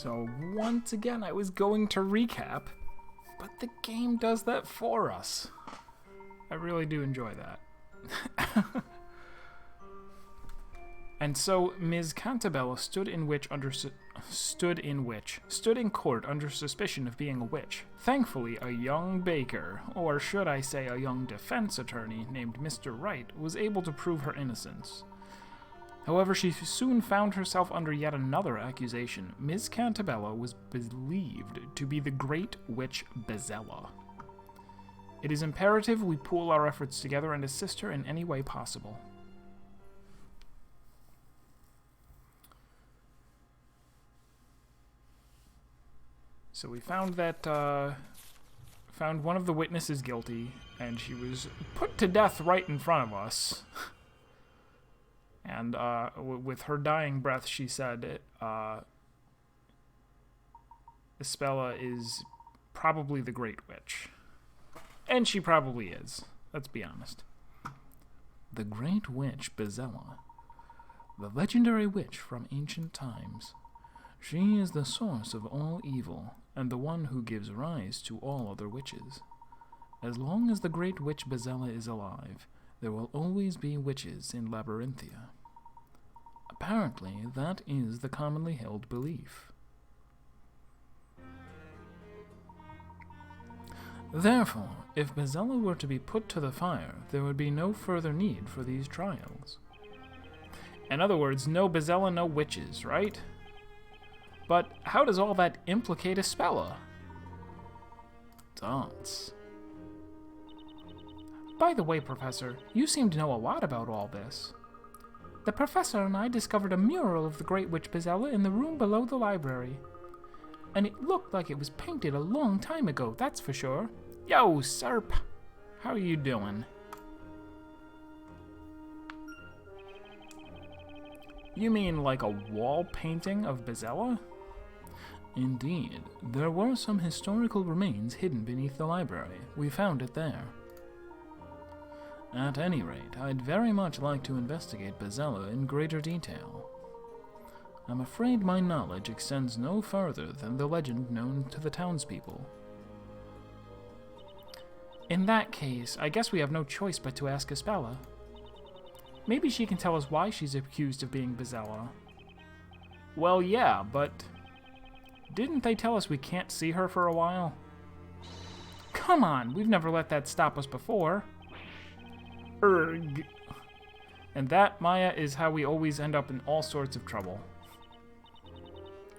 So once again, I was going to recap, but the game does that for us. I really do enjoy that. And so Ms. Cantabella stood in court under suspicion of being a witch. Thankfully, a young baker, or should I say a young defense attorney named Mr. Wright, was able to prove her innocence. However, she soon found herself under yet another accusation. Ms. Cantabella was believed to be the great witch Bezella. It is imperative we pool our efforts together and assist her in any way possible. So we found found one of the witnesses guilty, and she was put to death right in front of us. And with her dying breath, she said, Espella is probably the Great Witch. And she probably is. Let's be honest. The Great Witch Bezella, the legendary witch from ancient times. She is the source of all evil, and the one who gives rise to all other witches. As long as the Great Witch Bezella is alive, there will always be witches in Labyrinthia. Apparently, that is the commonly held belief. Therefore, if Bezella were to be put to the fire, there would be no further need for these trials. In other words, no Bezella, no witches, right? But how does all that implicate Espella? Dance. By the way, Professor, you seem to know a lot about all this. The Professor and I discovered a mural of the Great Witch Bezella in the room below the library. And it looked like it was painted a long time ago, that's for sure. Yo, Serp! How are you doing? You mean like a wall painting of Bezella? Indeed, there were some historical remains hidden beneath the library. We found it there. At any rate, I'd very much like to investigate Bezella in greater detail. I'm afraid my knowledge extends no further than the legend known to the townspeople. In that case, I guess we have no choice but to ask Espella. Maybe she can tell us why she's accused of being Bezella. Well, yeah, but didn't they tell us we can't see her for a while? Come on, we've never let that stop us before. Erg. And that, Maya, is how we always end up in all sorts of trouble.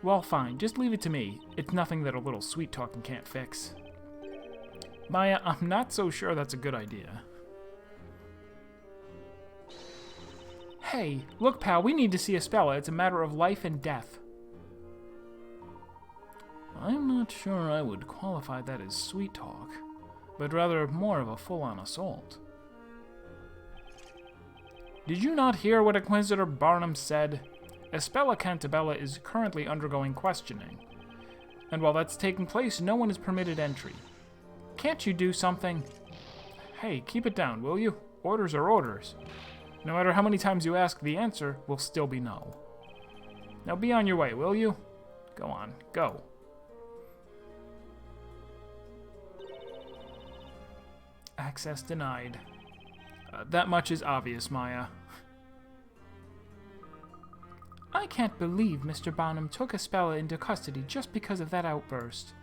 Well, fine, just leave it to me. It's nothing that a little sweet-talking can't fix. Maya, I'm not so sure that's a good idea. Hey, look, pal, we need to see Espella. It's a matter of life and death. I'm not sure I would qualify that as sweet talk, but rather more of a full-on assault. Did you not hear what Inquisitor Barnum said? Espella Cantabella is currently undergoing questioning, and while that's taking place, no one is permitted entry. Can't you do something? Hey, keep it down, will you? Orders are orders. No matter how many times you ask, the answer will still be no. Now be on your way, will you? Go on, go. Access denied. That much is obvious, Maya. I can't believe Mr. Barnum took Espella into custody just because of that outburst.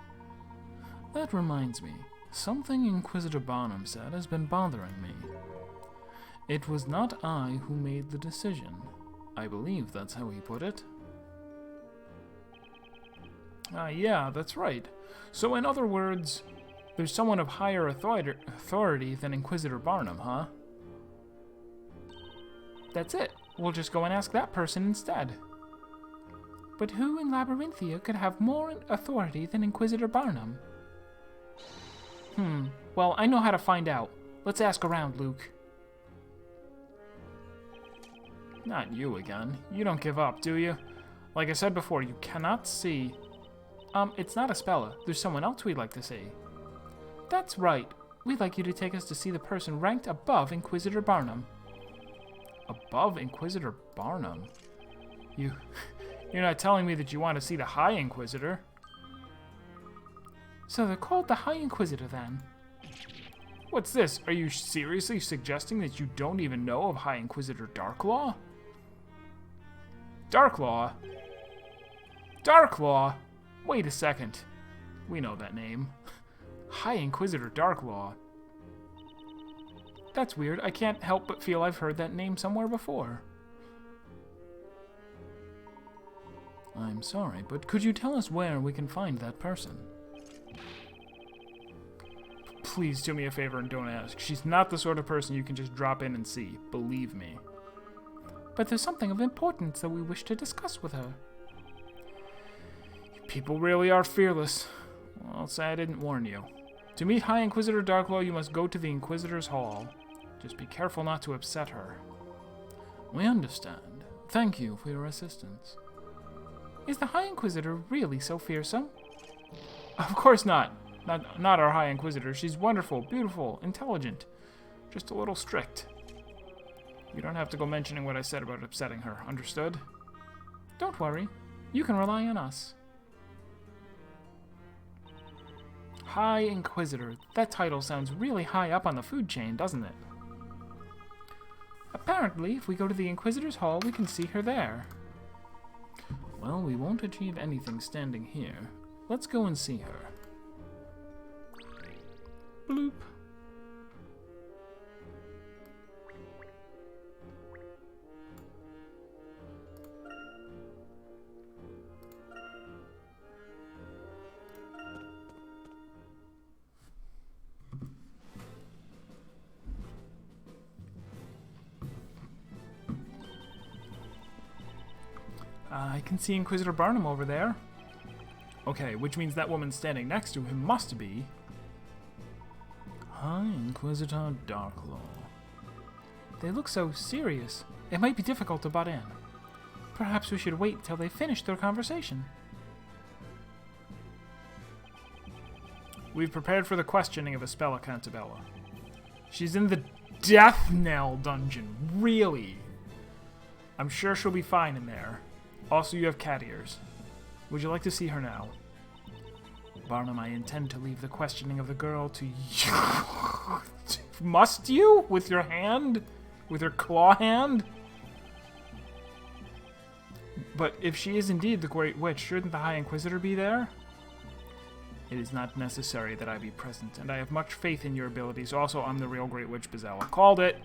That reminds me, something Inquisitor Barnum said has been bothering me. It was not I who made the decision. I believe that's how he put it. Yeah, that's right. So in other words, there's someone of higher authority than Inquisitor Barnum, huh? That's it. We'll just go and ask that person instead. But who in Labyrinthia could have more authority than Inquisitor Barnum? Well, I know how to find out. Let's ask around, Luke. Not you again. You don't give up, do you? Like I said before, you cannot see... it's not Espella. There's someone else we'd like to see. That's right. We'd like you to take us to see the person ranked above Inquisitor Barnum. Above Inquisitor Barnum? You're not telling me that you want to see the High Inquisitor. So they're called the High Inquisitor, then? What's this? Are you seriously suggesting that you don't even know of High Inquisitor Darklaw? Darklaw? Darklaw? Wait a second. We know that name. High Inquisitor Darklaw. That's weird. I can't help but feel I've heard that name somewhere before. I'm sorry, but could you tell us where we can find that person? Please do me a favor and don't ask. She's not the sort of person you can just drop in and see. Believe me. But there's something of importance that we wish to discuss with her. You people really are fearless. Well, I'll say I didn't warn you. To meet High Inquisitor Darklaw, you must go to the Inquisitor's Hall. Just be careful not to upset her. We understand. Thank you for your assistance. Is the High Inquisitor really so fearsome? Of course not. Not our High Inquisitor. She's wonderful, beautiful, intelligent. Just a little strict. You don't have to go mentioning what I said about upsetting her. Understood? Don't worry. You can rely on us. High Inquisitor. That title sounds really high up on the food chain, doesn't it? Apparently, if we go to the Inquisitor's Hall, we can see her there. Well, we won't achieve anything standing here. Let's go and see her. Bloop. I can see Inquisitor Barnum over there. Okay, which means that woman standing next to him must be High Inquisitor Darklaw. They look so serious. It might be difficult to butt in. Perhaps we should wait till they finish their conversation. We've prepared for the questioning of Espella Cantabella. She's in the Death Knell dungeon. Really? I'm sure she'll be fine in there. Also, you have cat ears. Would you like to see her now? Barnum, I intend to leave the questioning of the girl to you. Must you? With your hand? With your claw hand? But if she is indeed the Great Witch, shouldn't the High Inquisitor be there? It is not necessary that I be present, and I have much faith in your abilities. Also, I'm the real Great Witch Bizella. Called it!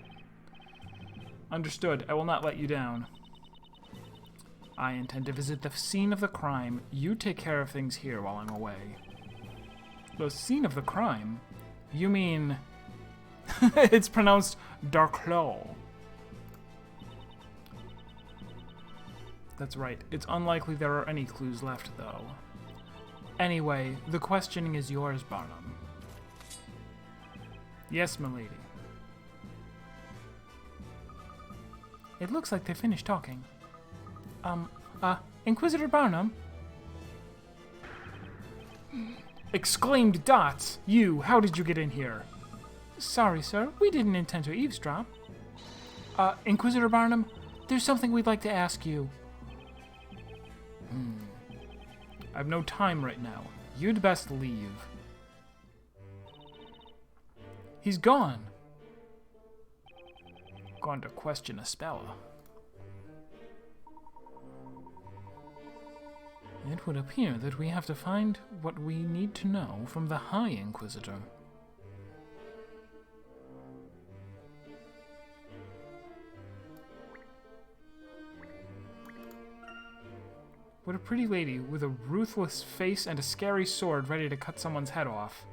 Understood. I will not let you down. I intend to visit the scene of the crime. You take care of things here while I'm away. The scene of the crime? You mean... It's pronounced Darklaw. That's right. It's unlikely there are any clues left, though. Anyway, the questioning is yours, Barnum. Yes, milady. It looks like they finished talking. Inquisitor Barnum? Exclaimed Dots! You, how did you get in here? Sorry, sir. We didn't intend to eavesdrop. Inquisitor Barnum, there's something we'd like to ask you. I've no time right now. You'd best leave. He's gone. Gone to question Espella. It would appear that we have to find what we need to know from the High Inquisitor. What a pretty lady with a ruthless face and a scary sword ready to cut someone's head off.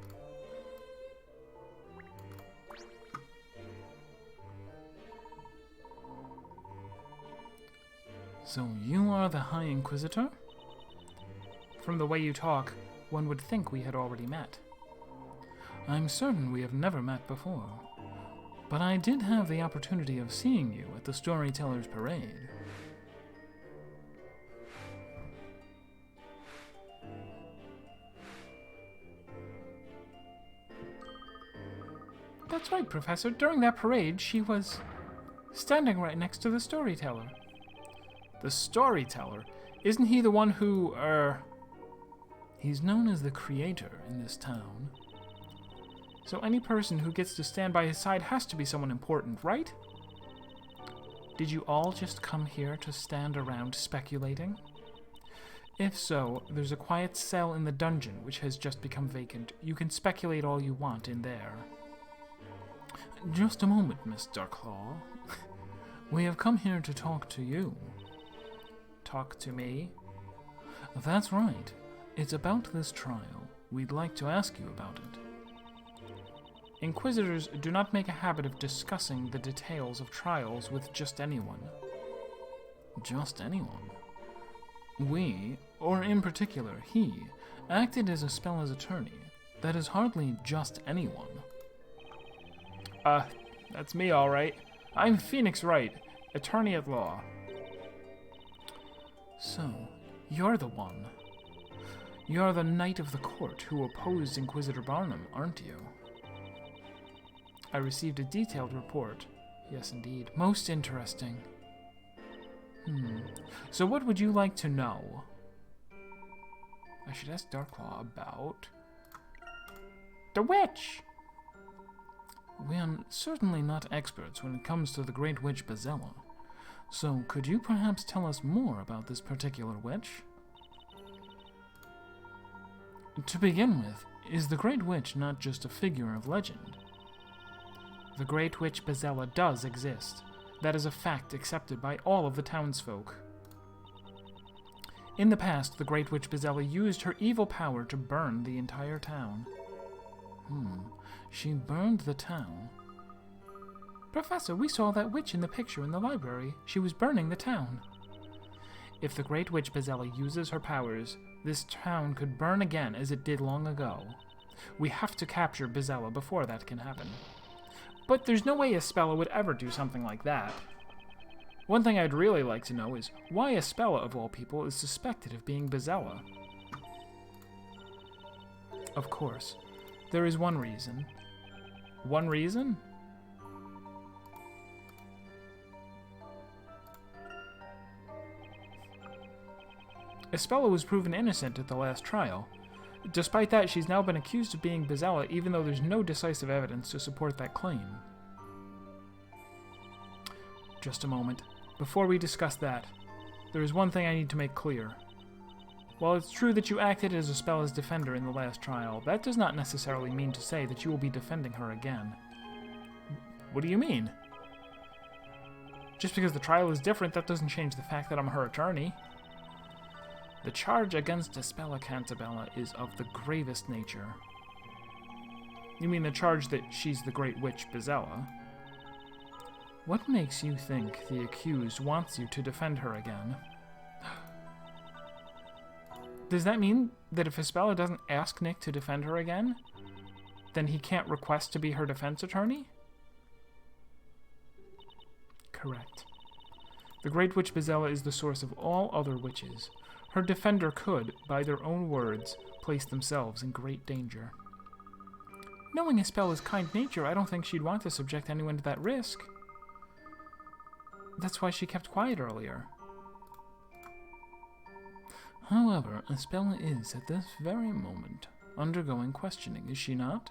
So you are the High Inquisitor? From the way you talk, one would think we had already met. I'm certain we have never met before, but I did have the opportunity of seeing you at the Storyteller's Parade. That's right, Professor. During that parade, she was standing right next to the Storyteller. The Storyteller? Isn't he the one who, He's known as the creator in this town. So any person who gets to stand by his side has to be someone important, right? Did you all just come here to stand around speculating? If so, there's a quiet cell in the dungeon which has just become vacant. You can speculate all you want in there. Just a moment, Miss Darklaw. We have come here to talk to you. Talk to me? That's right. It's about this trial. We'd like to ask you about it. Inquisitors do not make a habit of discussing the details of trials with just anyone. Just anyone? We, or in particular he, acted as Aspella's attorney. That is hardly just anyone. That's me, all right. I'm Phoenix Wright, attorney at law. So, you're the one. You're the knight of the court who opposed Inquisitor Barnum, aren't you? I received a detailed report. Yes, indeed. Most interesting. So what would you like to know? I should ask Darklaw about... the witch! We are certainly not experts when it comes to the Great Witch Bezella. So could you perhaps tell us more about this particular witch? To begin with, is the Great Witch not just a figure of legend? The Great Witch Bezella does exist. That is a fact accepted by all of the townsfolk. In the past, the Great Witch Bezella used her evil power to burn the entire town. She burned the town. Professor, we saw that witch in the picture in the library. She was burning the town. If the Great Witch Bezella uses her powers, this town could burn again as it did long ago. We have to capture Bezella before that can happen. But there's no way Aspella would ever do something like that. One thing I'd really like to know is why Aspella, of all people, is suspected of being Bezella. Of course, there is one reason. One reason? Aspella was proven innocent at the last trial. Despite that, she's now been accused of being Bezella, even though there's no decisive evidence to support that claim. Just a moment. Before we discuss that, there is one thing I need to make clear. While it's true that you acted as Aspella's defender in the last trial, that does not necessarily mean to say that you will be defending her again. What do you mean? Just because the trial is different, that doesn't change the fact that I'm her attorney. The charge against Aspella Cantabella is of the gravest nature. You mean the charge that she's the Great Witch Bezella? What makes you think the accused wants you to defend her again? Does that mean that if Aspella doesn't ask Nick to defend her again, then he can't request to be her defense attorney? Correct. The Great Witch Bezella is the source of all other witches. Her defender could, by their own words, place themselves in great danger. Knowing Aspella's kind nature, I don't think she'd want to subject anyone to that risk. That's why she kept quiet earlier. However, Aspella is, at this very moment, undergoing questioning, is she not?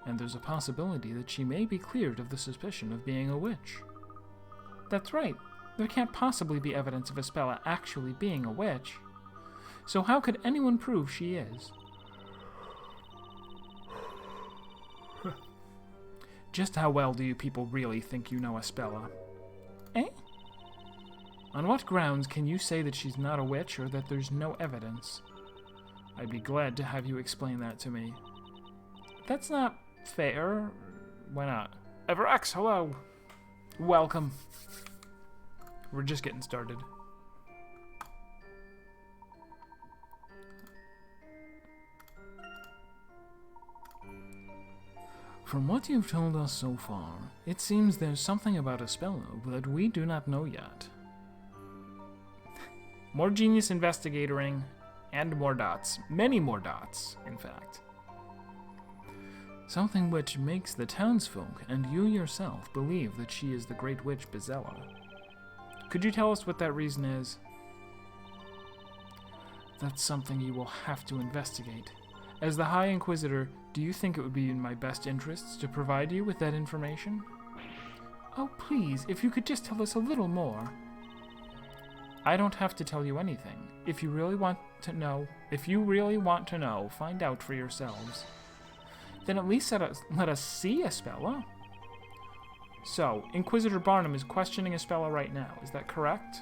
And there's a possibility that she may be cleared of the suspicion of being a witch. That's right. There can't possibly be evidence of Aspella actually being a witch. So how could anyone prove she is? Just how well do you people really think you know Aspella? Eh? On what grounds can you say that she's not a witch or that there's no evidence? I'd be glad to have you explain that to me. That's not fair. Why not? Everx, hello. Welcome. We're just getting started. From what you've told us so far, it seems there's something about Aspella that we do not know yet. More genius investigatoring, and more dots. Many more dots, in fact. Something which makes the townsfolk and you yourself believe that she is the Great Witch Bezella. Could you tell us what that reason is? That's something you will have to investigate. As the High Inquisitor, do you think it would be in my best interests to provide you with that information? Oh, please, if you could just tell us a little more. I don't have to tell you anything. If you really want to know, find out for yourselves. Then at least let us see Espella. So, Inquisitor Barnum is questioning Espella right now. Is that correct?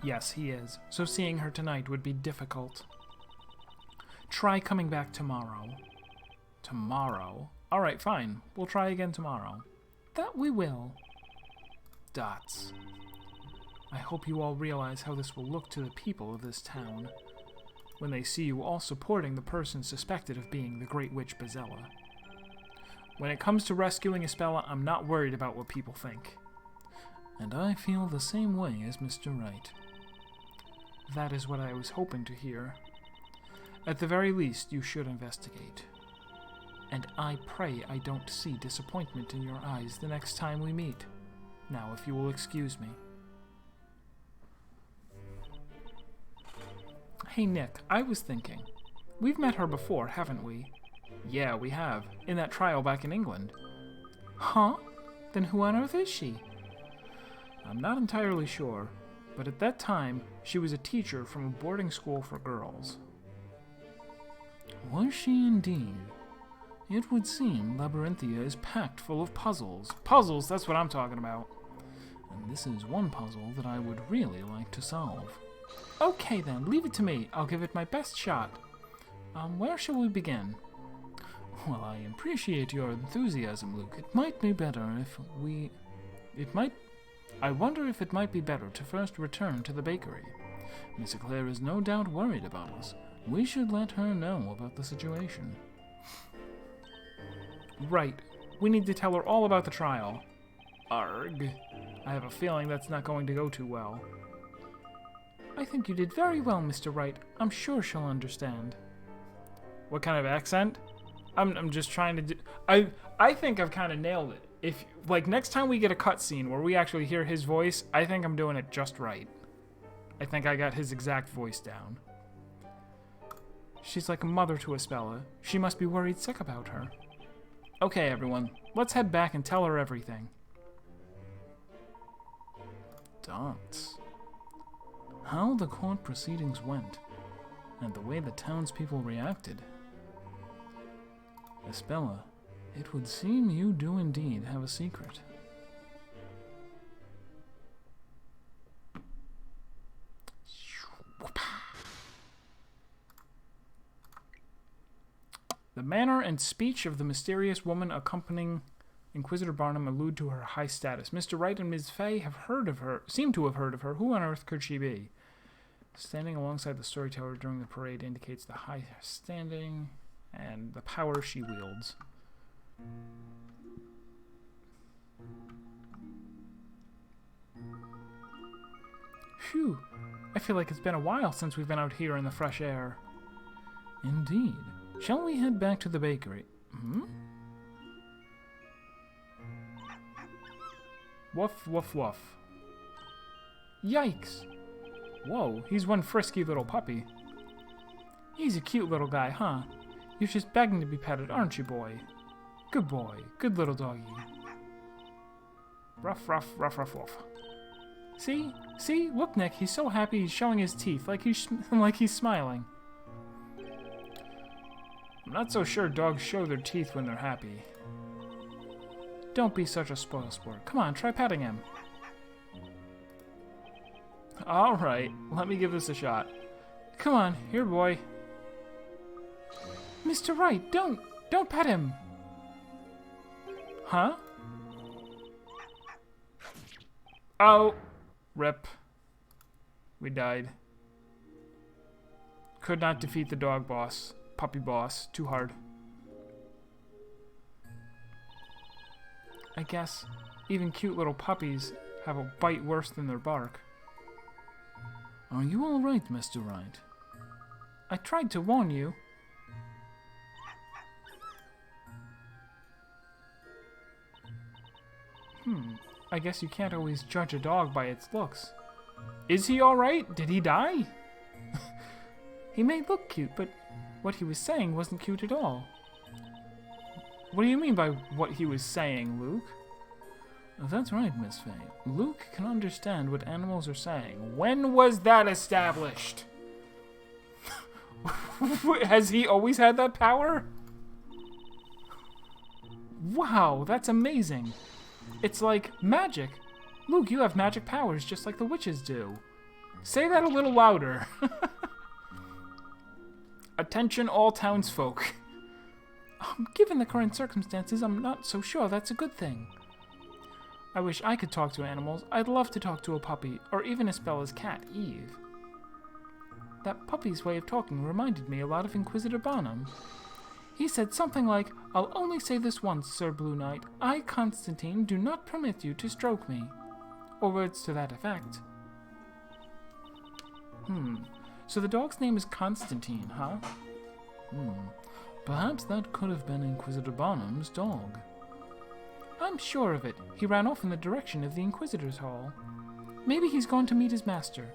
Yes, he is. So seeing her tonight would be difficult. Try coming back tomorrow. Tomorrow? Alright, fine. We'll try again tomorrow. That we will. Dots. I hope you all realize how this will look to the people of this town when they see you all supporting the person suspected of being the Great Witch Bezella. When it comes to rescuing Espella, I'm not worried about what people think. And I feel the same way as Mr. Wright. That is what I was hoping to hear. At the very least, you should investigate. And I pray I don't see disappointment in your eyes the next time we meet. Now, if you will excuse me. Hey, Nick, I was thinking. We've met her before, haven't we? Yeah, we have. In that trial back in England. Huh? Then who on earth is she? I'm not entirely sure, but at that time, she was a teacher from a boarding school for girls. Was she indeed? It would seem Labyrinthia is packed full of puzzles. Puzzles, that's what I'm talking about. And this is one puzzle that I would really like to solve. Okay then, leave it to me. I'll give it my best shot. Where shall we begin? Well, I appreciate your enthusiasm, Luke. It might be better if we... I wonder if it might be better to first return to the bakery. Miss Eclair is no doubt worried about us. We should let her know about the situation. Right. We need to tell her all about the trial. Arg. I have a feeling that's not going to go too well. I think you did very well, Mr. Wright. I'm sure she'll understand. What kind of accent? I'm just trying to do... I think I've kind of nailed it. If, like, next time we get a cutscene where we actually hear his voice, I think I'm doing it just right. I think I got his exact voice down. She's like a mother to Espella. She must be worried sick about her. Okay, everyone. Let's head back and tell her everything. Dots. How the court proceedings went, and the way the townspeople reacted. Espella, it would seem you do indeed have a secret. The manner and speech of the mysterious woman accompanying Inquisitor Barnum allude to her high status. Mr. Wright and Ms. Fay seem to have heard of her. Who on earth could she be? Standing alongside the storyteller during the parade indicates the high standing and the power she wields. Phew, I feel like it's been a while since we've been out here in the fresh air. Indeed. Shall we head back to the bakery? Woof, woof, woof. Yikes! Whoa, he's one frisky little puppy. He's a cute little guy, huh? You're just begging to be petted, aren't you, boy? Good boy. Good little doggy. Ruff, ruff, ruff, ruff, ruff. See? See? Look, Nick, he's so happy he's showing his teeth, like he's smiling. I'm not so sure dogs show their teeth when they're happy. Don't be such a spoilsport. Come on, try petting him. Alright, let me give this a shot. Come on, here, boy. Mr. Wright, don't pet him. Huh? Oh, rip. We died. Could not defeat the dog boss. Puppy boss. Too hard. I guess even cute little puppies have a bite worse than their bark. Are you all right, Mr. Wright? I tried to warn you. I guess you can't always judge a dog by its looks. Is he alright? Did he die? He may look cute, but what he was saying wasn't cute at all. What do you mean by what he was saying, Luke? That's right, Miss Faye. Luke can understand what animals are saying. When was that established? Has he always had that power? Wow, that's amazing. It's like magic. Luke, you have magic powers just like the witches do. Say that a little louder. Attention all townsfolk. Given the current circumstances, I'm not so sure that's a good thing. I wish I could talk to animals. I'd love to talk to a puppy, or even Isabela's cat, Eve. That puppy's way of talking reminded me a lot of Inquisitor Bonham. He said something like, "I'll only say this once, Sir Blue Knight. I, Constantine, do not permit you to stroke me." Or words to that effect. So the dog's name is Constantine, huh? Perhaps that could have been Inquisitor Bonham's dog. I'm sure of it. He ran off in the direction of the Inquisitor's Hall. Maybe he's gone to meet his master.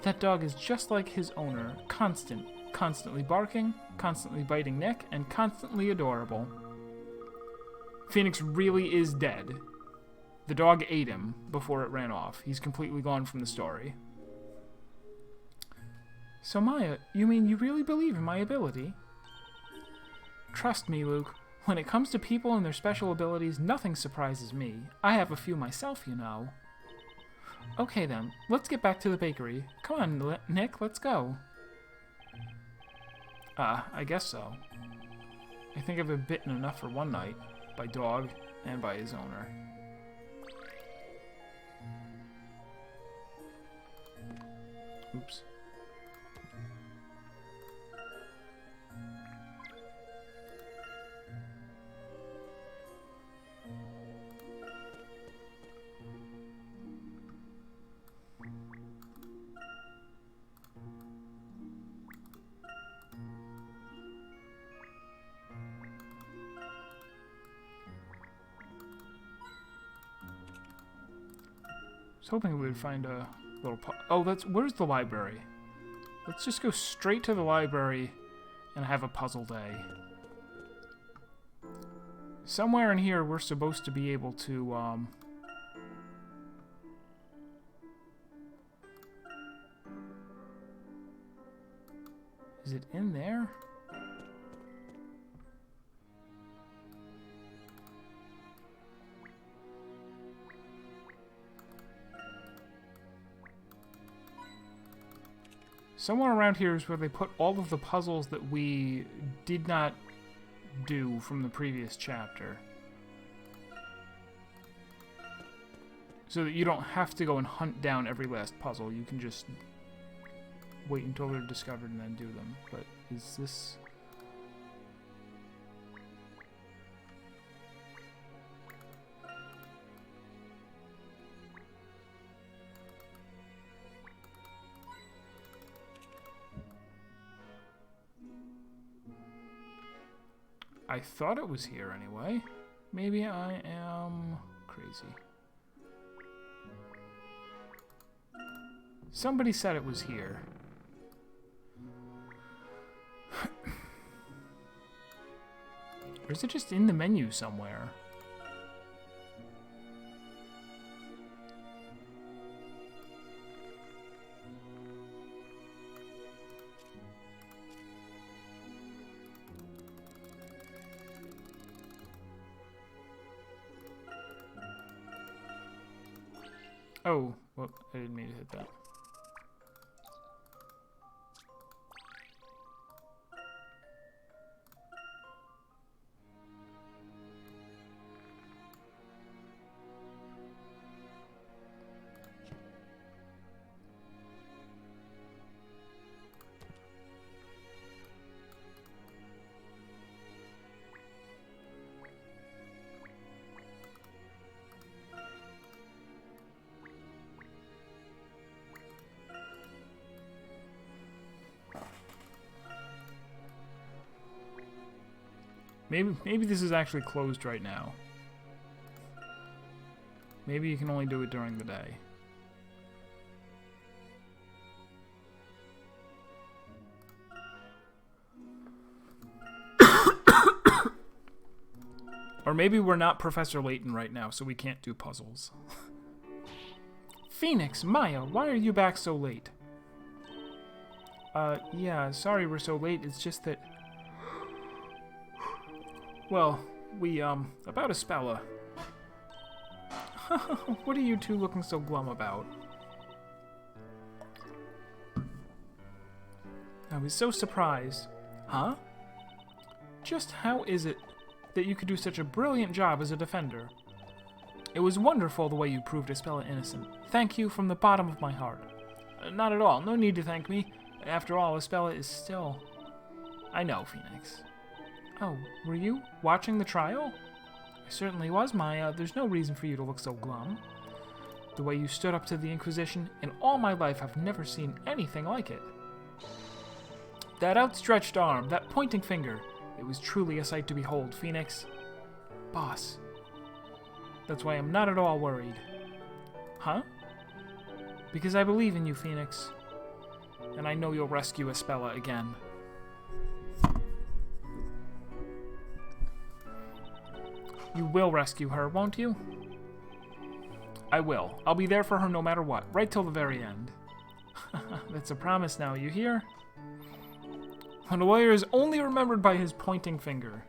That dog is just like his owner, constantly barking, constantly biting neck, and constantly adorable. Phoenix really is dead. The dog ate him before it ran off. He's completely gone from the story. So Maya, you mean you really believe in my ability? Trust me, Luke. When it comes to people and their special abilities, nothing surprises me. I have a few myself, you know. Okay then, let's get back to the bakery. Come on, Nick, let's go. I guess so. I think I've been bitten enough for one night. By dog and by his owner. Oops. I was hoping we would find a little... where's the library? Let's just go straight to the library and have a puzzle day. Somewhere in here we're supposed to be able to, Is it in there? Somewhere around here is where they put all of the puzzles that we did not do from the previous chapter. So that you don't have to go and hunt down every last puzzle. You can just wait until they're discovered and then do them. But is this... I thought it was here anyway. Maybe I am crazy. Somebody said it was here. Or is it just in the menu somewhere? Oh, well, I didn't mean to hit that. Maybe this is actually closed right now. Maybe you can only do it during the day. Or maybe we're not Professor Layton right now, so we can't do puzzles. Phoenix, Maya, why are you back so late? Yeah, sorry we're so late. It's just that... Well, we, about Espella. What are you two looking so glum about? I was so surprised. Huh? Just how is it that you could do such a brilliant job as a defender? It was wonderful the way you proved Espella innocent. Thank you from the bottom of my heart. Not at all. No need to thank me. After all, Espella is still... I know, Phoenix. Oh, were you watching the trial? I certainly was, Maya. There's no reason for you to look so glum. The way you stood up to the Inquisition, in all my life I've never seen anything like it. That outstretched arm, that pointing finger, it was truly a sight to behold, Phoenix. Boss. That's why I'm not at all worried. Huh? Because I believe in you, Phoenix. And I know you'll rescue Espella again. You will rescue her, won't you? I will. I'll be there for her no matter what, right till the very end. That's a promise now, you hear? A lawyer is only remembered by his pointing finger,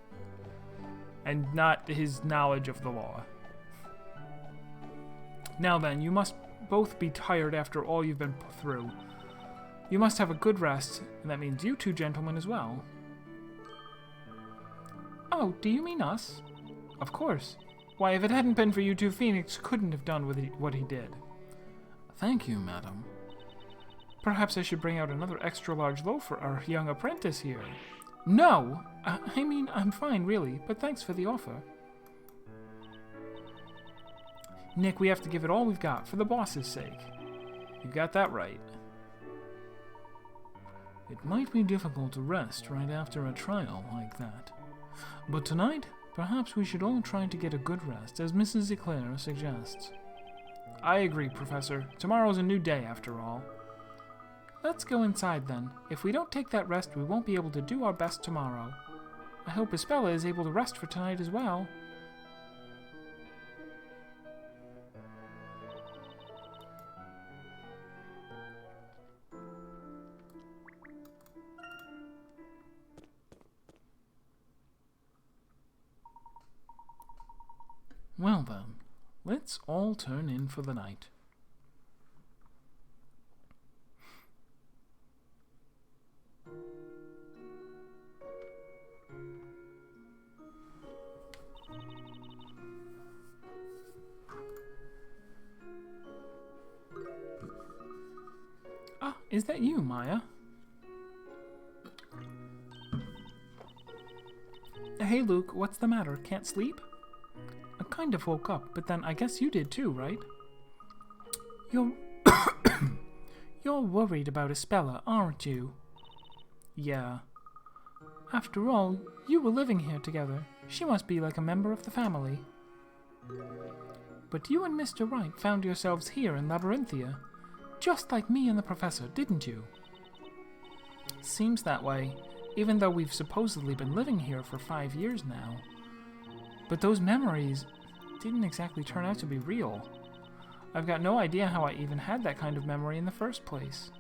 and not his knowledge of the law. Now then, you must both be tired after all you've been through. You must have a good rest, and that means you two gentlemen as well. Oh, do you mean us? Of course. Why, if it hadn't been for you two, Phoenix couldn't have done what he did. Thank you, madam. Perhaps I should bring out another extra-large loaf for our young apprentice here. No! I mean, I'm fine, really, but thanks for the offer. Nick, we have to give it all we've got, for the boss's sake. You got that right. It might be difficult to rest right after a trial like that. But tonight, perhaps we should all try to get a good rest, as Mrs. Eclair suggests. I agree, Professor. Tomorrow's a new day, after all. Let's go inside, then. If we don't take that rest, we won't be able to do our best tomorrow. I hope Espella is able to rest for tonight as well. Well then, let's all turn in for the night. Ah, is that you, Maya? Hey Luke, what's the matter? Can't sleep? I kind of woke up, but then I guess you did too, right? You're... You're worried about Espella, aren't you? Yeah. After all, you were living here together. She must be like a member of the family. But you and Mr. Wright found yourselves here in Labyrinthia, just like me and the Professor, didn't you? Seems that way, even though we've supposedly been living here for 5 years now. But those memories didn't exactly turn out to be real. I've got no idea how I even had that kind of memory in the first place.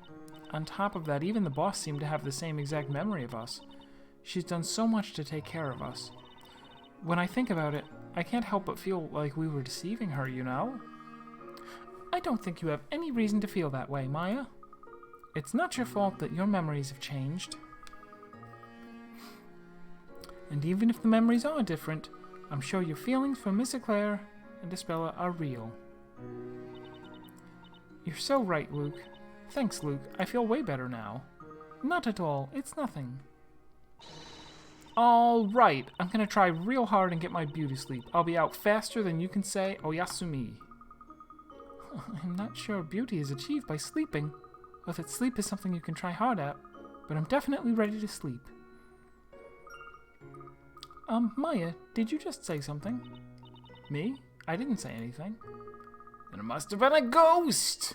On top of that, even the boss seemed to have the same exact memory of us. She's done so much to take care of us. When I think about it, I can't help but feel like we were deceiving her, you know? I don't think you have any reason to feel that way, Maya. It's not your fault that your memories have changed. And even if the memories are different, I'm sure your feelings for Miss Eclair and Espella are real. You're so right, Luke. Thanks, Luke. I feel way better now. Not at all. It's nothing. All right. I'm gonna try real hard and get my beauty sleep. I'll be out faster than you can say Oyasumi. I'm not sure beauty is achieved by sleeping, or that sleep is something you can try hard at, but I'm definitely ready to sleep. Maya, did you just say something? Me? I didn't say anything. Then it must have been a ghost!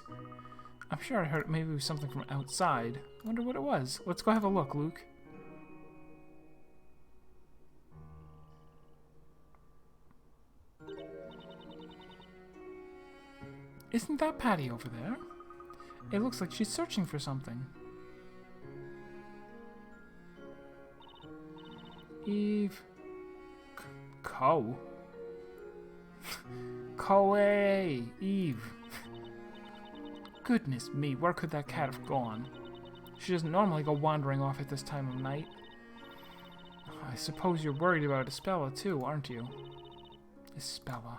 I'm sure I heard maybe it was something from outside. I wonder what it was. Let's go have a look, Luke. Isn't that Patty over there? It looks like she's searching for something. Eve. Co. Koei! Eve. Goodness me, where could that cat have gone? She doesn't normally go wandering off at this time of night. I suppose you're worried about Espella too, aren't you? Espella.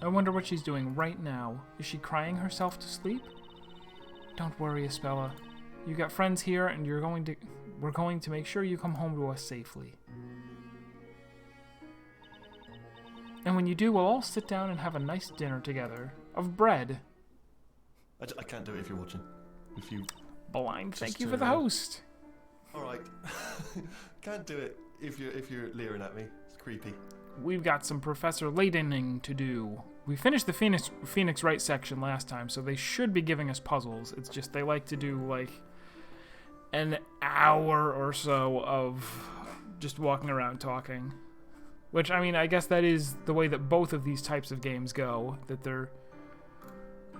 I wonder what she's doing right now. Is she crying herself to sleep? Don't worry, Espella. You got friends here, and we're going to make sure you come home to us safely. And when you do, we'll all sit down and have a nice dinner together. Of bread. I can't do it if you're watching. If you... Blind, thank you for the host. Alright. Can't do it if you're leering at me. It's creepy. We've got some Professor Laytoning to do. We finished the Phoenix Wright section last time, so they should be giving us puzzles. It's just they like to do, like, an hour or so of just walking around talking. Which, I mean, I guess that is the way that both of these types of games go. That they're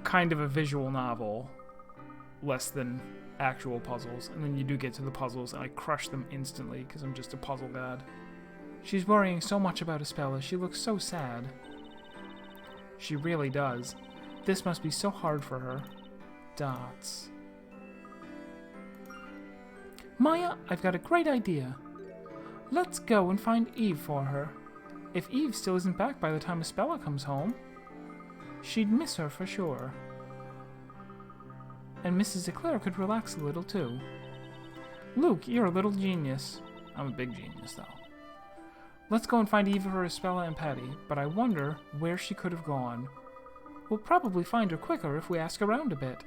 kind of a visual novel, less than actual puzzles. And then you do get to the puzzles, and I crush them instantly, because I'm just a puzzle god. She's worrying so much about Espella. She looks so sad. She really does. This must be so hard for her. Dots. Maya, I've got a great idea. Let's go and find Eve for her. If Eve still isn't back by the time Espella comes home, she'd miss her for sure. And Mrs. Eclair could relax a little too. Luke, you're a little genius. I'm a big genius, though. Let's go and find Eve for Espella and Patty, but I wonder where she could have gone. We'll probably find her quicker if we ask around a bit.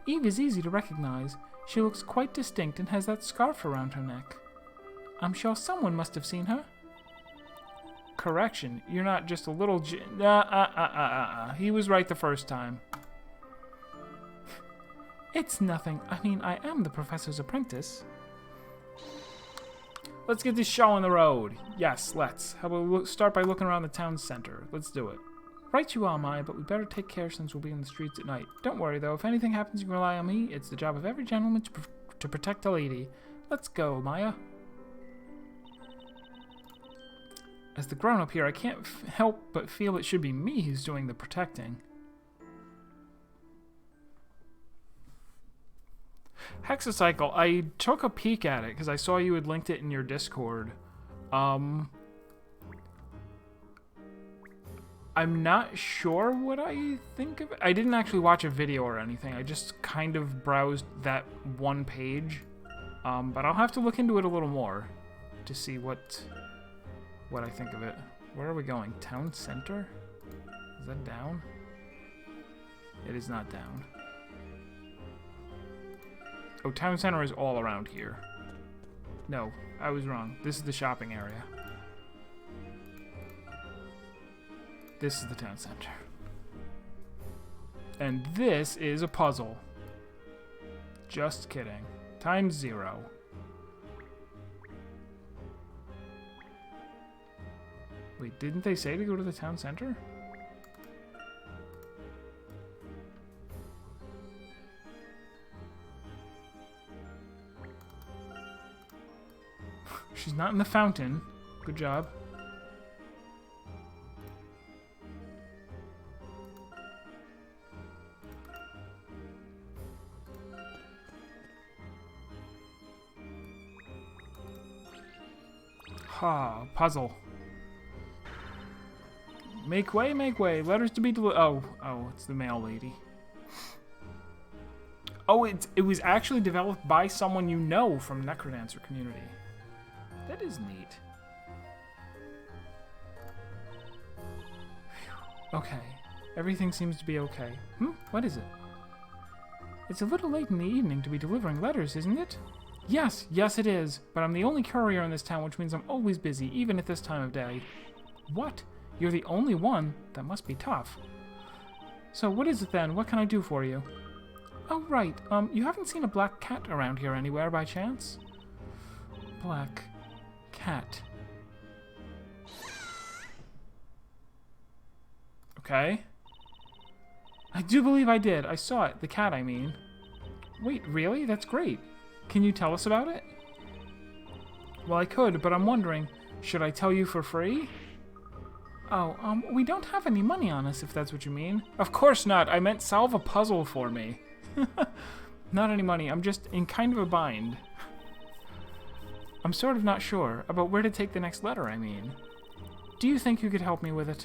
Eve is easy to recognize. She looks quite distinct and has that scarf around her neck. I'm sure someone must have seen her. Correction, you're not just a little He was right the first time. It's nothing. I mean, I am the professor's apprentice. Let's get this show on the road. Yes, let's. How about we start by looking around the town center? Let's do it. Right you are, Maya, but we better take care since we'll be in the streets at night. Don't worry, though. If anything happens, you can rely on me. It's the job of every gentleman to protect a lady. Let's go, Maya. As the grown-up here, I can't help but feel it should be me who's doing the protecting. Hexacycle, I took a peek at it because I saw you had linked it in your Discord. I'm not sure what I think of it. I didn't actually watch a video or anything. I just kind of browsed that one page. But I'll have to look into it a little more to see what I think of it. Where are we going? Town center? Is that down? It is not down. Oh, town center is all around here. No, I was wrong. This is the shopping area. This is the town center. And this is a puzzle. Just kidding. Times 0. Wait, didn't they say to go to the town center? She's not in the fountain. Good job. Ha, puzzle. Make way, make way. Letters to be delivered. Oh, it's the mail lady. Oh, it was actually developed by someone you know from Necrodancer community. That is neat. Okay. Everything seems to be okay. What is it? It's a little late in the evening to be delivering letters, isn't it? Yes, it is. But I'm the only courier in this town, which means I'm always busy, even at this time of day. What? You're the only one? That must be tough. So what is it then? What can I do for you? Oh, right. You haven't seen a black cat around here anywhere by chance? Black cat. Okay. I do believe I did. I saw it. The cat, I mean. Wait, really? That's great. Can you tell us about it? Well, I could, but I'm wondering, should I tell you for free? Oh, we don't have any money on us, if that's what you mean. Of course not. I meant solve a puzzle for me. Not any money. I'm just in kind of a bind. I'm sort of not sure about where to take the next letter, I mean. Do you think you could help me with it?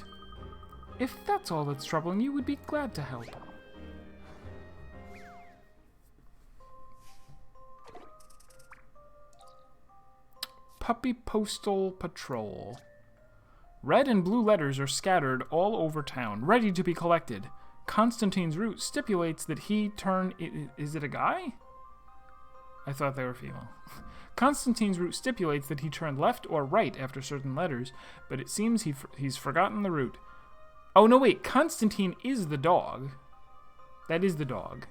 If that's all that's troubling you, we'd be glad to help. Puppy Postal Patrol. Red and blue letters are scattered all over town, ready to be collected. Constantine's route stipulates that he turn... Is it a guy? I thought they were female. Constantine's route stipulates that he turn left or right after certain letters, but it seems he's forgotten the route. Oh, no, wait. Constantine is the dog. That is the dog.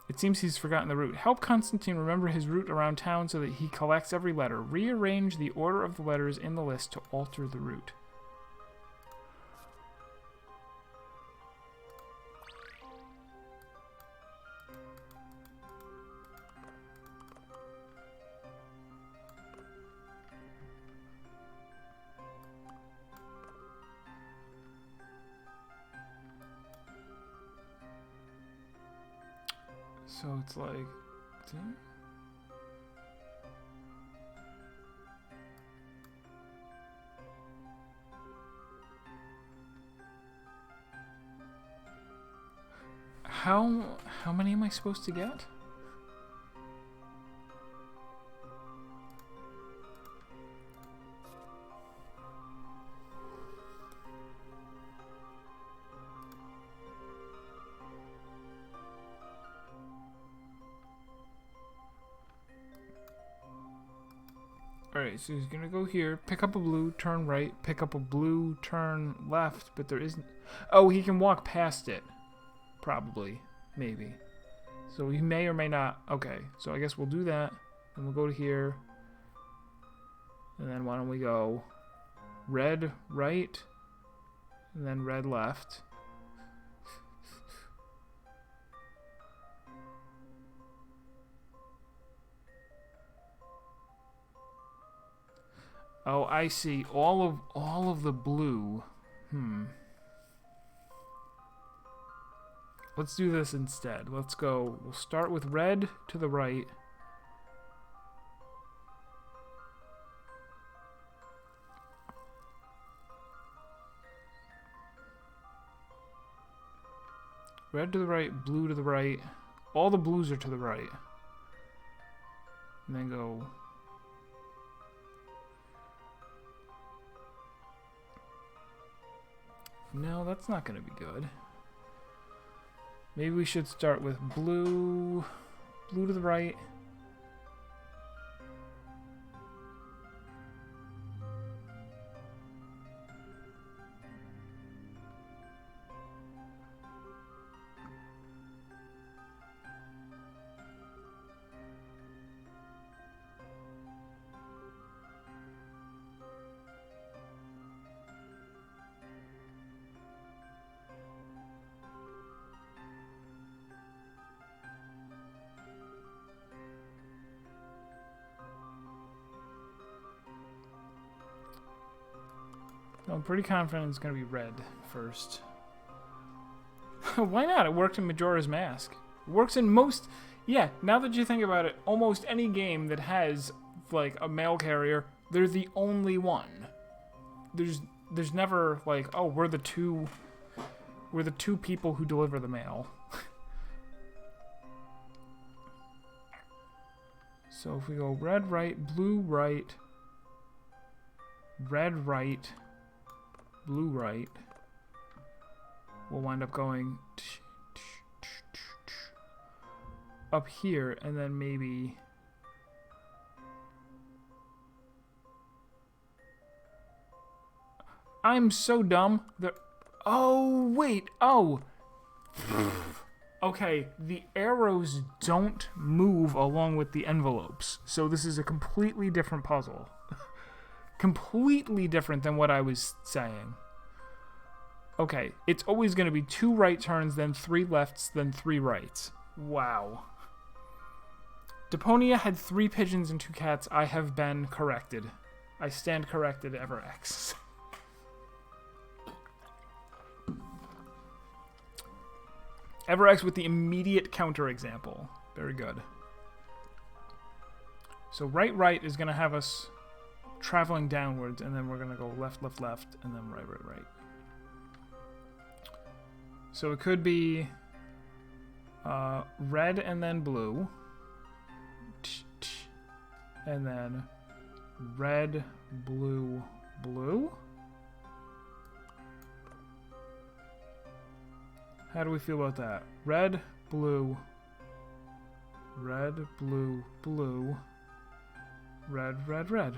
It seems he's forgotten the route. Help Constantine remember his route around town so that he collects every letter. Rearrange the order of the letters in the list to alter the route. So it's like... How many am I supposed to get? Alright, so he's gonna go here, pick up a blue, turn right, pick up a blue, turn left, but there isn't... Oh, he can walk past it. Probably. Maybe. So he may or may not... Okay, so I guess we'll do that, and we'll go to here. And then why don't we go red right, and then red left. Oh, I see. All of the blue. Let's do this instead. Let's go. We'll start with red to the right. Red to the right, blue to the right. All the blues are to the right. And then go... No, that's not going to be good. Maybe we should start with blue. Blue to the right. I'm pretty confident it's going to be red first. Why not? It worked in Majora's Mask. It works in most... Yeah, now that you think about it, almost any game that has, like, a mail carrier, they're the only one. There's never, like, oh, we're the two people who deliver the mail. So if we go red right, blue right, red right, blue right, we'll wind up going up here, and then maybe I'm so dumb that Oh, wait. Oh. Okay, the arrows don't move along with the envelopes. So this is a completely different puzzle. Completely different than what I was saying. Okay, it's always going to be 2 right turns, then 3 lefts, then 3 rights. Wow. Deponia had 3 pigeons and 2 cats. I have been corrected. I stand corrected, EverX. EverX with the immediate counterexample. Very good. So right is going to have us traveling downwards, and then we're going to go left, and then right. So it could be red and then blue. And then red, blue, blue. How do we feel about that? Red, blue, blue, red.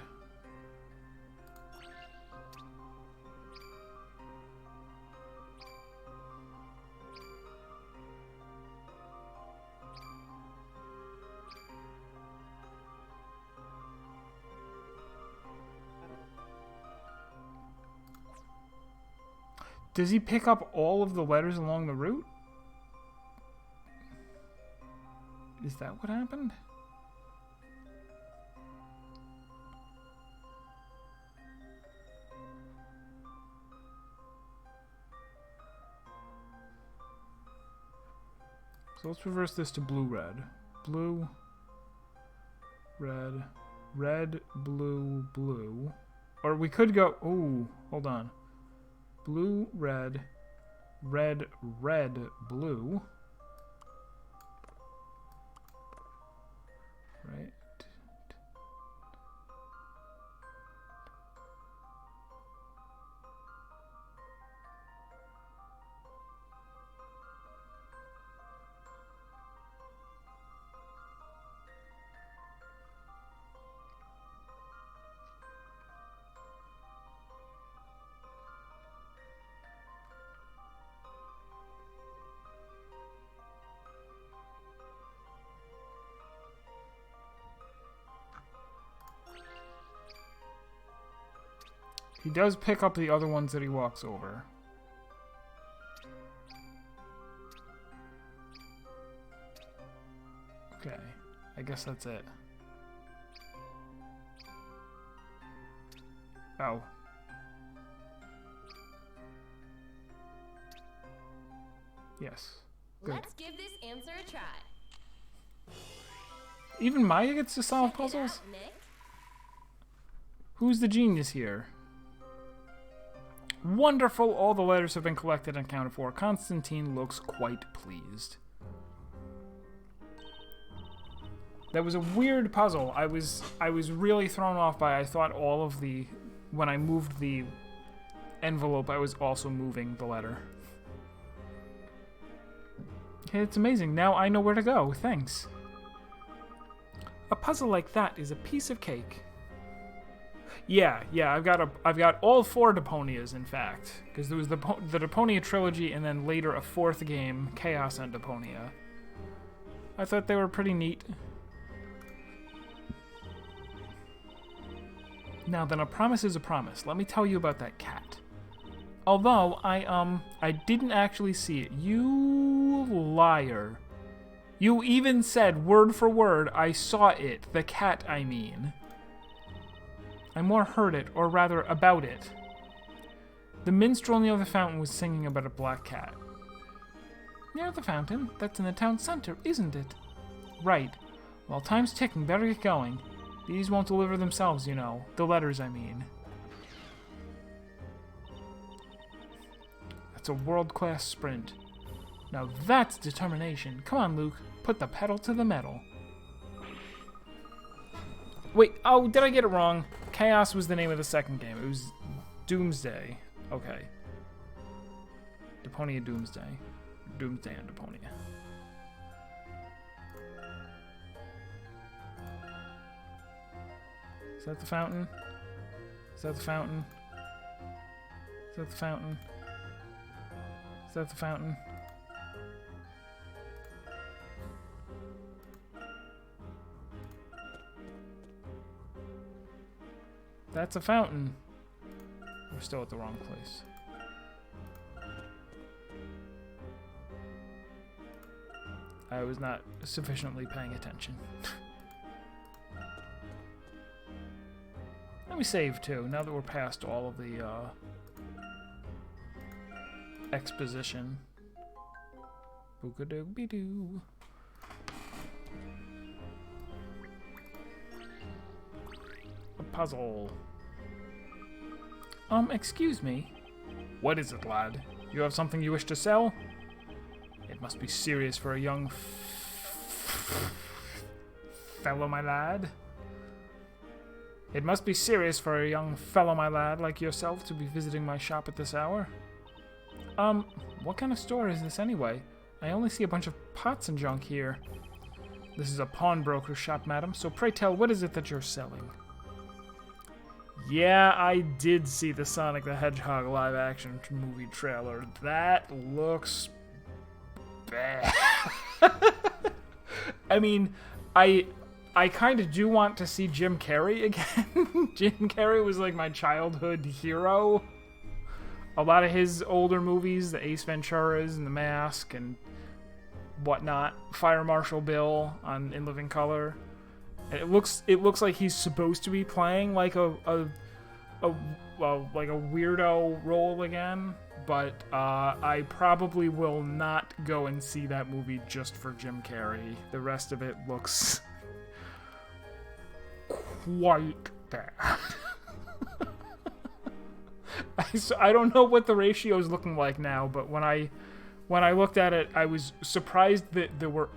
Does he pick up all of the letters along the route? Is that what happened? So let's reverse this to blue-red. Blue, red, blue, blue. Or we could go... Ooh, hold on. Blue, red, blue. Right. He does pick up the other ones that he walks over. Okay, I guess that's it. Oh. Yes. Good. Let's give this answer a try. Even Maya gets to solve puzzles? Check it out, Nick. Who's the genius here? Wonderful, all the letters have been collected and accounted for. Constantine looks quite pleased. That was a weird puzzle. I was really thrown off by, I thought all of the... When I moved the envelope, I was also moving the letter. It's amazing. Now I know where to go. Thanks. A puzzle like that is a piece of cake. Yeah, I've got all 4 Deponias, in fact, because there was the Deponia trilogy, and then later a 4th game, Chaos and Deponia. I thought they were pretty neat. Now then, a promise is a promise. Let me tell you about that cat. Although I didn't actually see it. You liar! You even said word for word, I saw it. The cat, I mean. I more heard it, or rather, about it. The minstrel near the fountain was singing about a black cat. Near the fountain? That's in the town center, isn't it? Right. Well, time's ticking, better get going. These won't deliver themselves, you know. The letters, I mean. That's a world-class sprint. Now that's determination. Come on, Luke. Put the pedal to the metal. Wait, oh, did I get it wrong? Chaos was the name of the second game. It was Doomsday. Okay. Deponia Doomsday. Doomsday and Deponia. Is that the fountain? Is that the fountain? Is that the fountain? Is that the fountain? That's a fountain. We're still at the wrong place. I was not sufficiently paying attention. Let me save too, now that we're past all of the exposition. Book-a-dook-be-doo. A puzzle. Excuse me. What is it, lad? You have something you wish to sell? It must be serious for a young fellow, my lad. It must be serious for a young fellow, my lad, like yourself to be visiting my shop at this hour. What kind of store is this anyway? I only see a bunch of pots and junk here. This is a pawnbroker's shop, madam, so pray tell, what is it that you're selling? Yeah, I did see the Sonic the Hedgehog live-action movie trailer. That looks bad. I mean, I kind of do want to see Jim Carrey again. Jim Carrey was like my childhood hero. A lot of his older movies, the Ace Venturas and The Mask and whatnot, Fire Marshal Bill in Living Color. And it looks like he's supposed to be playing like a weirdo role again, but I probably will not go and see that movie just for Jim Carrey. The rest of it looks quite bad. I don't know what the ratio is looking like now, but when I looked at it, I was surprised that there were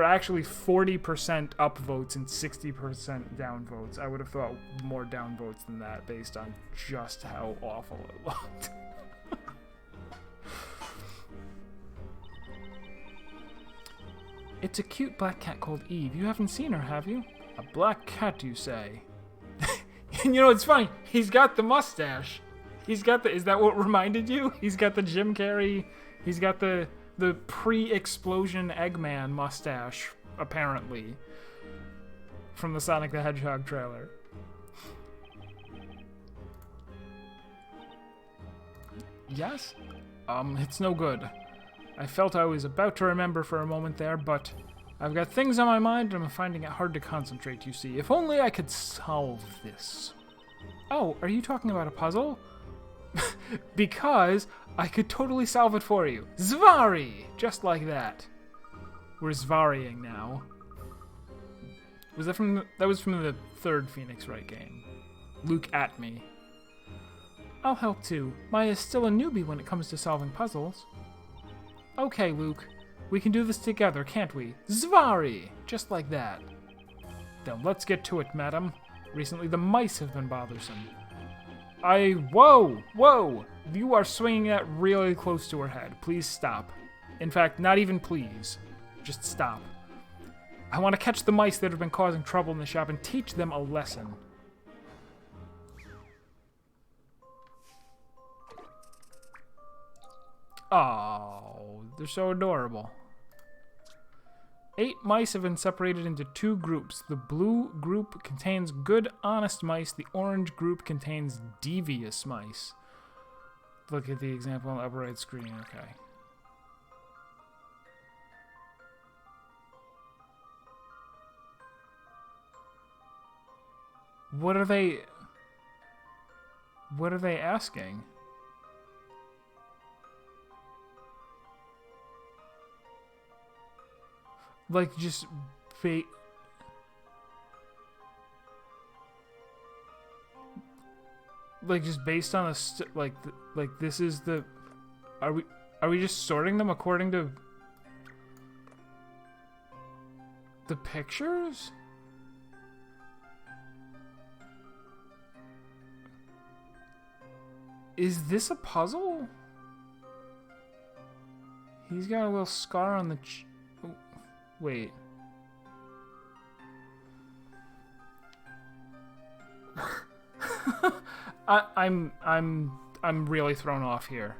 actually 40% upvotes and 60% downvotes. I would have thought more downvotes than that based on just how awful it looked. It's a cute black cat called Eve. You haven't seen her, have you? A black cat, you say? And you know, it's funny. He's got the mustache. Is that what reminded you? He's got the Jim Carrey. He's got the pre-explosion Eggman mustache, apparently, from the Sonic the Hedgehog trailer. Yes? It's no good. I felt I was about to remember for a moment there, but I've got things on my mind and I'm finding it hard to concentrate, you see. If only I could solve this. Oh, are you talking about a puzzle? Because I could totally solve it for you. Zvari! Just like that. We're Zvarying now. That was from the third Phoenix Wright game. Luke at me. I'll help too. Maya's still a newbie when it comes to solving puzzles. Okay, Luke. We can do this together, can't we? Zvari! Just like that. Then let's get to it, madam. Recently the mice have been bothersome. Whoa! You are swinging that really close to her head. Please stop. In fact, not even please. Just stop. I want to catch the mice that have been causing trouble in the shop and teach them a lesson. Oh, they're so adorable. 8 mice have been separated into 2 groups. The blue group contains good, honest mice. The orange group contains devious mice. Look at the example on the upper right screen. Okay. What are they asking? Like, just just based on like this is the... Are we just sorting them according to the pictures? Is this a puzzle? He's got a little scar on the wait. I'm really thrown off here.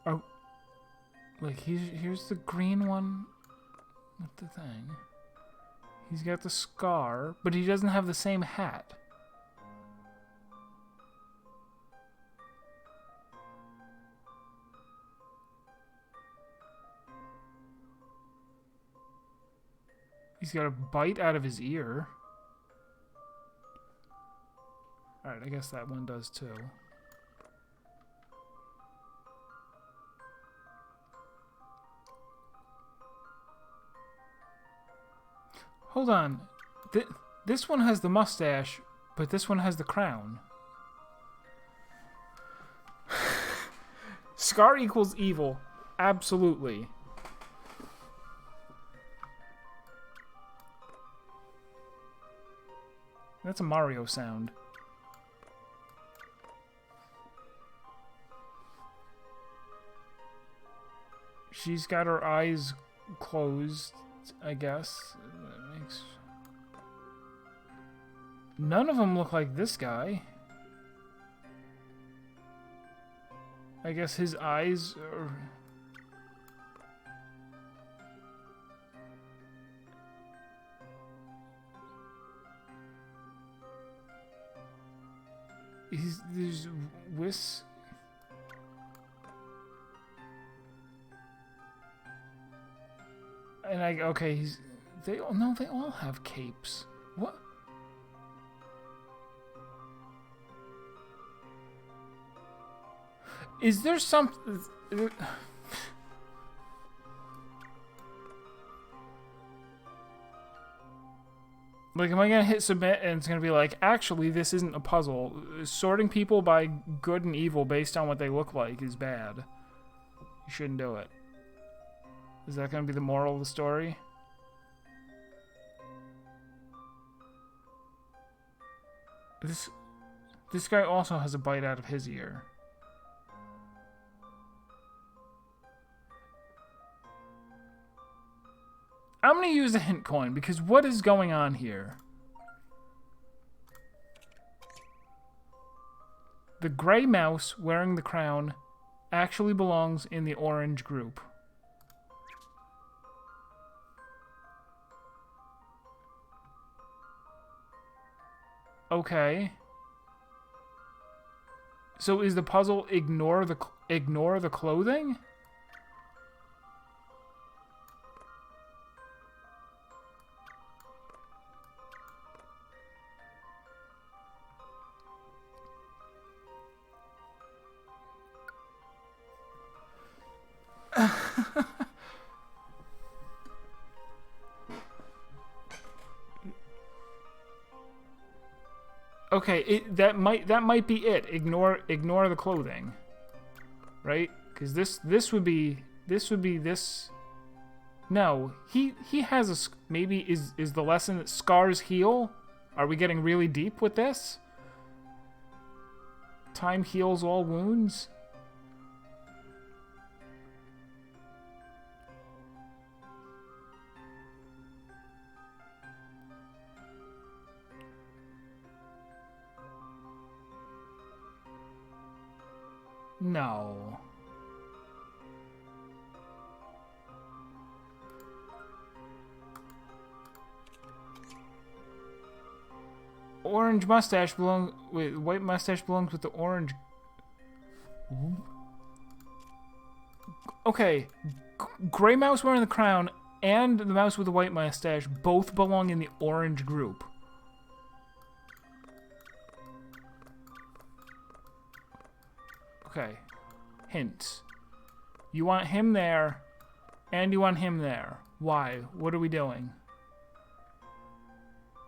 Oh, like here's the green one with the thing. He's got the scar, but he doesn't have the same hat. He's got a bite out of his ear. Alright, I guess that one does too. Hold on. This one has the mustache, but this one has the crown. Scar equals evil. Absolutely. That's a Mario sound. She's got her eyes closed, I guess. That makes... None of them look like this guy. I guess his eyes are... There's Whis... And okay, they all have capes. What? Is there some... Like, am I gonna hit submit and it's gonna be like, actually, this isn't a puzzle. Sorting people by good and evil based on what they look like is bad. You shouldn't do it. Is that gonna be the moral of the story? This guy also has a bite out of his ear. I'm gonna use a hint coin because what is going on here? The gray mouse wearing the crown actually belongs in the orange group. Okay. So is the puzzle ignore the clothing? Okay, that might be it. Ignore the clothing, right? Because this would be this. No, he has a maybe is the lesson that scars heal? Are we getting really deep with this? Time heals all wounds. No. Orange mustache belongs... Wait, white mustache belongs with the orange... Okay. Gray mouse wearing the crown and the mouse with the white mustache both belong in the orange group. Okay. Hints. You want him there, and you want him there. Why? What are we doing?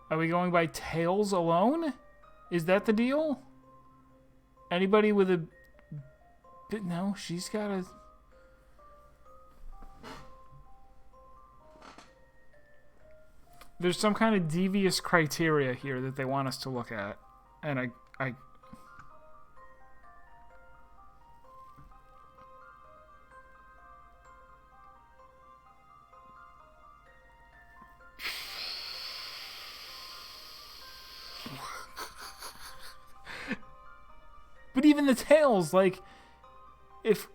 Are we going by tails alone? Is that the deal? Anybody with a... No, she's got a... There's some kind of devious criteria here that they want us to look at. And I But even the tails, like, if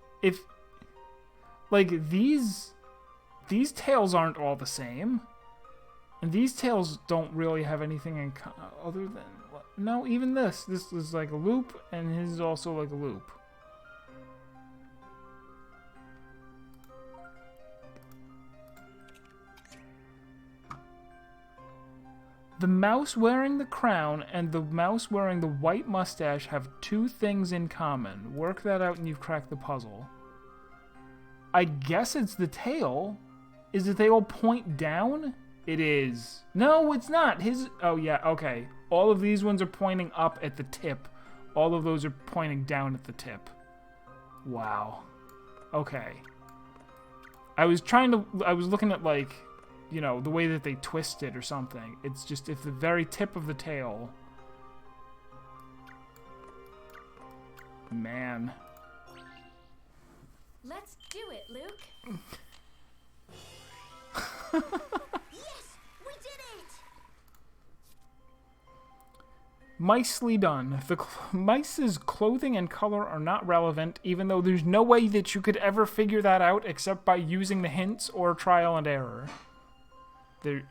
Like, these tails aren't all the same. And these tails don't really have anything in other than... No, even this. This is like a loop, and his is also like a loop. The mouse wearing the crown and the mouse wearing the white mustache have 2 things in common. Work that out and you've cracked the puzzle. I guess it's the tail. Is the tail point down? It is. No, it's not. His... Oh, yeah, okay. All of these ones are pointing up at the tip. All of those are pointing down at the tip. Wow. Okay. I was looking at, like... You know, the way that they twist it or something. It's just if the very tip of the tail. Man. Let's do it, Luke. Yes, we did it. Nicely done. The mice's clothing and color are not relevant, even though there's no way that you could ever figure that out except by using the hints or trial and error. There.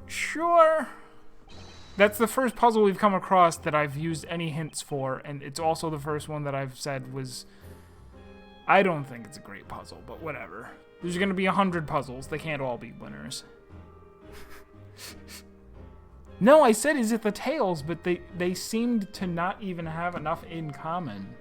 Sure. That's the first puzzle we've come across that I've used any hints for, and it's also the first one that I've said was... I don't think it's a great puzzle, but whatever. There's gonna be 100 puzzles. They can't all be winners. No, I said is it the tails, but they seemed to not even have enough in common.